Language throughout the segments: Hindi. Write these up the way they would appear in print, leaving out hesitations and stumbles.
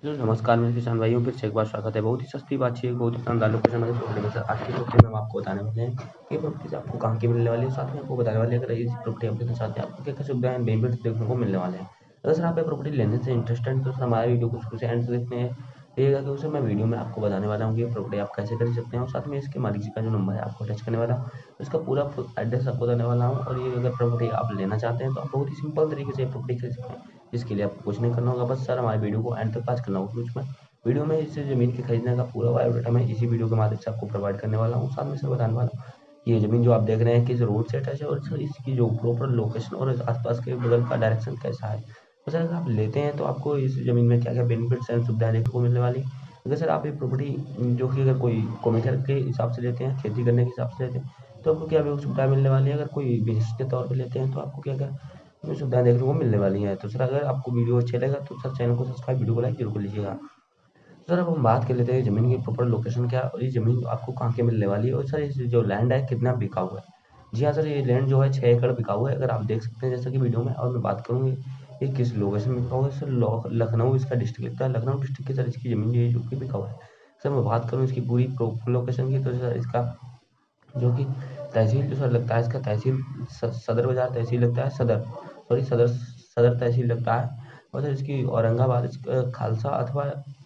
हेलो नमस्कार मेरे किसान भाइयों, फिर से एक बार स्वागत है। बहुत ही सस्ती बातचीत, बहुत ही शानदार लोकेशन वाली प्रॉपर्टी में सर आज की प्रॉपर्टी में हम आपको बताने वाले हैं ये प्रॉपर्टी आपको कहाँ की मिलने वाली है। साथ में आपको बताने वाले हैं अगर ये प्रॉपर्टी आप लेना चाहते हैं आपको क्या क्या सुविधाएं बेनिफिट्स देखने को मिलने वाले हैं। अगर सर आप ये प्रॉपर्टी लेने से इंटरेस्टेड तो सर हमारे वीडियो को शुरू से एंड तक देखते हैं। देखिएगा कि उसे मैं वीडियो में आपको बताने वाला हूँ कि ये प्रॉपर्टी आप कैसे खरीद सकते हैं और साथ में इसके मालिक जी का जो नंबर है आपको टच करने वाला हूँ, इसका पूरा एड्रेस आपको देने वाला हूँ। और ये अगर प्रॉपर्टी आप लेना चाहते हैं तो आप बहुत ही सिंपल तरीके से प्रॉपर्टी खरीद सकते हैं। इसके लिए आपको कुछ नहीं करना होगा, बस सर हमारे वीडियो को एंड तक वॉच करना होगा। उसमें वीडियो में इस ज़मीन के खरीदने का पूरा बायोडाटा मैं इसी वीडियो के माध्यम से आपको प्रोवाइड करने वाला हूँ। साथ में सर बताने वाला हूँ ये ज़मीन जो आप देख रहे हैं किस रोड से अटैच है और सर इसकी जो प्रॉपर लोकेशन और आसपास के बगल का डायरेक्शन कैसा है। तो सर अगर आप लेते हैं तो आपको इस ज़मीन में क्या क्या बेनिफिट्स एंड सुविधाएं देखने को मिलने वाली है। अगर सर आप ये प्रॉपर्टी जो कि अगर कोई कमर्शियल के हिसाब से लेते हैं, खेती करने के हिसाब से लेते हैं तो आपको क्या सुविधा मिलने वाली है। अगर कोई बिजनेस के तौर पर लेते हैं तो आपको क्या क्या सुविधाएं देखने को मिलने वाली है। तो सर अगर आपको वीडियो अच्छा लगा तो सर चैनल को सब्सक्राइब, वीडियो को लाइक जरूर कर लीजिएगा। सर अब हम बात कर लेते हैं ज़मीन की प्रॉपर लोकेशन क्या है और ये ज़मीन आपको कहाँ की मिलने वाली है और सर इस जो लैंड है कितना बिका हुआ है। जी हाँ सर, ये लैंड जो है 6 एकड़ बिका हुआ है, अगर आप देख सकते हैं जैसा कि वीडियो में। और मैं बात करूँ ये किस लोकेशन में बिका हुआ है, सर लखनऊ इसका डिस्ट्रिक्ट लगता है। लखनऊ डिस्ट्रिक्ट की सर इसकी ज़मीन जो कि बिका हुआ है। सर मैं बात करूँ इसकी पूरी प्रॉपर लोकेशन की तो सर इसका जो कि तहसील जो सर लगता है इसका तहसील सदर बाजार तहसील लगता है, सदर सदर तहसील लगता है। और सर इसकी औरंगाबाद खालसा अथवा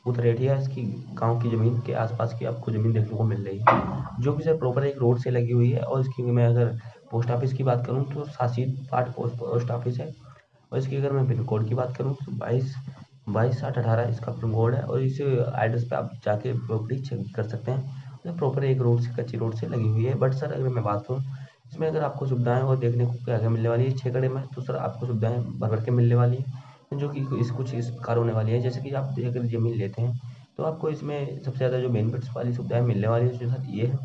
उतरेठिया इसकी गांव की ज़मीन के आसपास की आपको ज़मीन देखने को मिल रही है, जो कि सर प्रॉपर एक रोड से लगी हुई है। और इसकी मैं अगर पोस्ट ऑफिस की बात करूँ तो सासीद पाट पोस्ट ऑफिस है। और इसकी अगर मैं पिन कोड की बात करूँ तो 22 22 60 18 इसका पिन कोड है। और इस एड्रेस पे आप जाके प्रॉपर्टी चेक कर सकते हैं। तो प्रॉपर एक रोड से कच्ची रोड से लगी हुई है। बट सर अगर मैं बात करूँ इसमें अगर आपको सुविधाएं और देखने को क्या क्या मिलने वाली है 6 कड़े में, तो सर आपको सुविधाएं भर भर के मिलने वाली है, जो कि कुछ इस प्रकार होने वाली है। जैसे कि आप अगर ज़मीन लेते हैं तो आपको इसमें सबसे ज़्यादा जो बेनिफिट्स वाली सुविधाएं मिलने वाली है जो सर ये है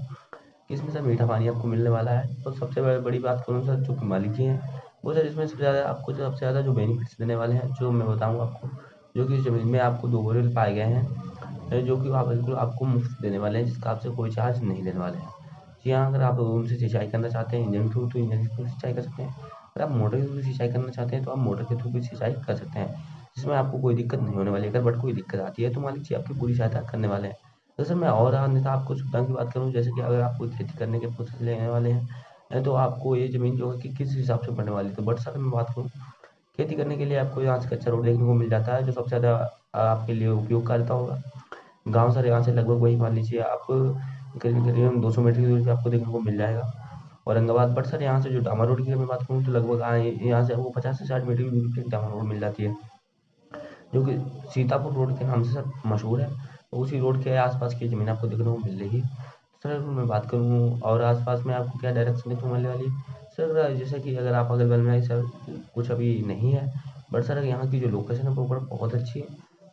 कि इसमें सर मीठा पानी आपको मिलने वाला है। और सबसे बड़ी बात करूँ सर जो कि मालिक जी हैं वो सर इसमें सबसे ज़्यादा जो बेनिफिट्स देने वाले हैं जो मैं बताऊँ आपको, जो कि ज़मीन में आपको 2 बोरवेल पाए गए हैं, जो कि आप बिल्कुल आपको मुफ्त देने वाले हैं, जिसका आपसे कोई चार्ज नहीं लेने वाले हैं। जी हाँ, अगर आप उनसे सिंचाई करना चाहते हैं इंजन थ्रू तो इंजन के थ्रू सिंचाई कर सकते हैं। अगर आप मोटर के थ्रू सिंचाई करना चाहते हैं तो आप मोटर के थ्रू भी सिंचाई कर सकते हैं, जिसमें आपको कोई दिक्कत नहीं होने वाली है। अगर बट कोई दिक्कत आती है तो मालिक जी आपकी पूरी सहायता करने वाले हैं। तो सर मैं और अन्यथा आपको सुविधाओं की बात करूँ, जैसे कि अगर आप कोई खेती करने के प्रोसेस लेने वाले हैं तो आपको ये ज़मीन जो है कि किस हिसाब से पड़ने वाली है। तो बट सर मैं बात करूँ खेती करने के लिए आपको यहाँ से कच्चा रोड देखने को मिल जाता है, जो सबसे ज़्यादा आपके लिए उपयोगकारिता होगा। गाँव सर यहाँ से लगभग वही मान लीजिए आप करीब करीब 200 मीटर की दूरी पे आपको देखने को मिल जाएगा औरंगाबाद। बट सर यहाँ से जो डामर रोड की मैं बात करूँ तो लगभग यहाँ से आपको 50 से 60 मीटर की दूरी पे एक डामर रोड मिल जाती है, जो कि सीतापुर रोड के नाम से सर मशहूर है। तो उसी रोड के आसपास की ज़मीन आपको देखने को मिल रही है। सर अगर मैं बात करूँ और आसपास में आपको क्या डायरेक्शन देखने को मिलने वाली है सर, जैसे कि अगर आप अगल बगल में सर कुछ अभी नहीं है, बट सर यहाँ की जो लोकेशन है वो बहुत अच्छी है।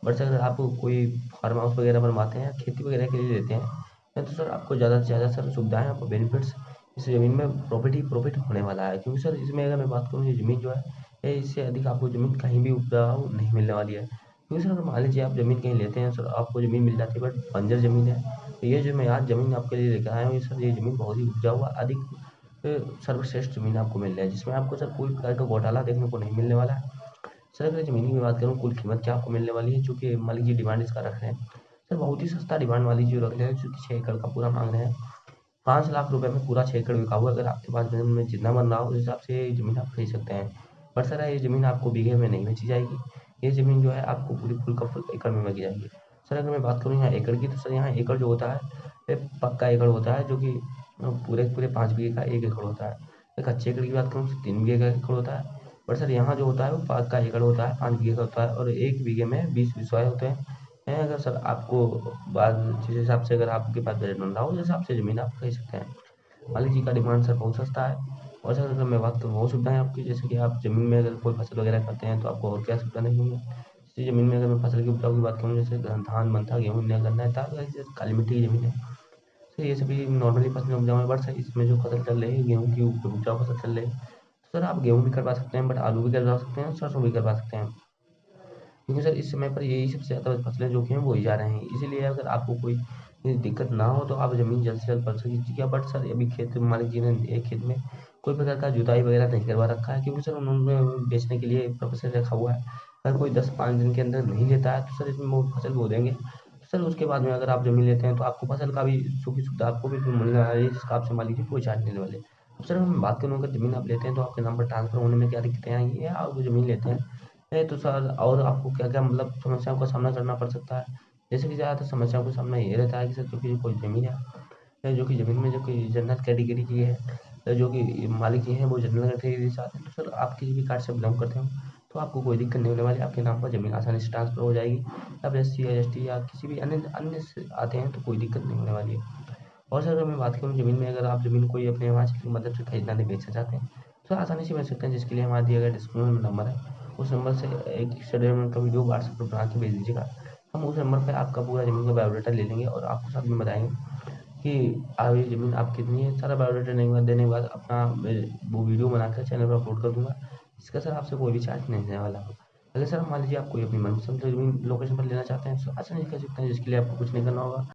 बट सर अगर आप कोई फार्म हाउस वगैरह बनवाते हैं, खेती वगैरह के लिए लेते हैं तो सर आपको ज़्यादा से ज़्यादा सर सुविधाएं आपको बेनिफिट्स इस ज़मीन में प्रॉफिट होने वाला है। क्योंकि सर इसमें अगर मैं बात करूँ ये ज़मीन जो है इससे अधिक आपको ज़मीन कहीं भी उपजाऊ नहीं मिलने वाली है। क्योंकि सर अगर मान लीजिए आप ज़मीन कहीं लेते हैं सर आपको ज़मीन मिल जाती है बट बंजर ज़मीन है। तो ये जो मैं आज ज़मीन आपके लिए लेकर आया हूँ ये सर ये ज़मीन बहुत ही उपजाऊ व अधिक सर्वश्रेष्ठ ज़मीन आपको मिल रहा है, जिसमें आपको सर कोई प्रकार का घोटाला देखने को नहीं मिलने वाला है। सर अगर ज़मीन की बात करूँ कुल कीमत क्या आपको मिलने वाली है, चूँकि मालिक जी डिमांड इसका रख रहे हैं सर बहुत ही सस्ता डिमांड वाली जो रख रहे हैं, चूँकि 6 एकड़ का पूरा मांग रहे हैं। 5 लाख रुपए में पूरा 6 एकड़ बिका हुआ है। अगर आपके पास ज़मीन में जितना बन रहा हो उस हिसाब से ये ज़मीन आप खरीद सकते हैं। बट सर ये ज़मीन आपको बीघे में नहीं बेची जाएगी, ये ज़मीन जो है आपको पूरी फुल का फुल एकड़ में बेची जाएगी। सर अगर मैं बात करूँ यहाँ एकड़ की तो सर यहाँ एकड़ जो होता है ये पक्का एकड़ होता है, जो कि पूरे पूरे 5 बीघे का 1 एकड़ होता है। एक कच्चे एकड़ की बात करूँ तो 3 बीघे का एकड़ होता है। बट सर यहाँ जो होता है वो पक्का एकड़ होता है, 5 बीघे का होता है और 1 बीघे में 20 बिसवाए होते हैं। अगर सर आपको बाद जिस हिसाब से अगर आपके पास बजट बन रहा हो उस हिसाब से ज़मीन आप खरीद सकते हैं। मालिक जी का डिमांड सर बहुत सस्ता है। और सर अगर मैं बात करूँ वो सुविधाएँ आपकी, जैसे कि आप ज़मीन में अगर कोई फसल वगैरह करते हैं तो आपको और क्या सुविधा नहीं है। जैसे ज़मीन में अगर मैं फसल की उपजाऊ की बात करूँ जैसे धान बनता है, गेहूँ गन्ना है, जैसे काली मिट्टी की ज़मीन है तो ये सभी नॉर्मली फसलें उपजाऊ है। बट सर इसमें जो फसल चल रही है गेहूँ की उपजाऊ फसल चल रही है, तो सर आप गेहूँ भी करवा सकते हैं, बट आलू भी करवा सकते हैं, सरसों भी करवा सकते हैं। क्योंकि सर इस समय पर यही सबसे ज़्यादा फसलें जो कि हैं बोई जा रहे हैं। इसीलिए अगर आपको कोई दिक्कत ना हो तो आप ज़मीन जल्द से जल्द परचेज़ कीजिए। बट सर अभी खेत मालिक जी ने एक खेत में कोई प्रकार का जुताई वगैरह नहीं करवा रखा है, क्योंकि सर उन्होंने बेचने के लिए प्रोफेसर रखा हुआ है। अगर कोई 10-5 दिन के अंदर नहीं लेता है तो सर इसमें वो फसल बो देंगे। तो सर उसके बाद में अगर आप ज़मीन लेते हैं तो आपको फसल का भी सुखी सुविधा आपको भी मिलने वाली है, जिसका आपसे मान लीजिए कोई चार्ज नहीं लेने वाले। अब सर मैं बात करूँ, अगर ज़मीन आप लेते हैं तो आपके नाम पर ट्रांसफ़र होने में क्या दिक्कतें आएँगी, या आप वो ज़मीन लेते हैं तो सर और आपको क्या-क्या मतलब समस्याओं का सामना करना पड़ सकता है। जैसे कि ज़्यादातर समस्याओं का सामना ये रहता है कि सर जो कि कोई ज़मीन है जो कि ज़मीन में जो कि जनरल कैटेगरी की है, जो कि मालिक जी हैं वो जनरल कैटेगरी से आते हैं, तो सर आप किसी भी कास्ट से बिलॉन्ग करते हो तो आपको कोई दिक्कत नहीं होने वाली, आपके नाम पर ज़मीन आसानी से ट्रांसफ़र हो जाएगी। अब एससी या एसटी या किसी भी अन्य अन्य से आते हैं तो कोई दिक्कत नहीं होने वाली है। और सर अगर मैं बात करूँ ज़मीन में, अगर आप ज़मीन कोई अपने हिमाचल की मदद से खरीदना नहीं बेचना चाहते हैं तो आसानी से बेच सकते हैं, जिसके लिए हमारा दिया गया डिस्क्रिप्शन में नंबर है, उस नंबर से एक से 1.5 मिनट का वीडियो व्हाट्सएप पर बना के भेज दीजिएगा। हम उस नंबर पर आपका पूरा ज़मीन का बायोडाटा ले लेंगे और आपको साथ में बताएंगे कि ये ज़मीन आपकी कितनी है। सारा बायोडाटा देने के बाद अपना वो वीडियो बनाकर चैनल पर अपलोड कर दूंगा। इसका सर आपसे कोई भी चार्ज नहीं देने वाला हूँ। अगर सर मान लीजिए आप कोई अपनी मनपसंद ज़मीन लोकेशन पर लेना चाहते हैं तो आसानी से कर सकते हैं, जिसके लिए आपको कुछ नहीं करना होगा।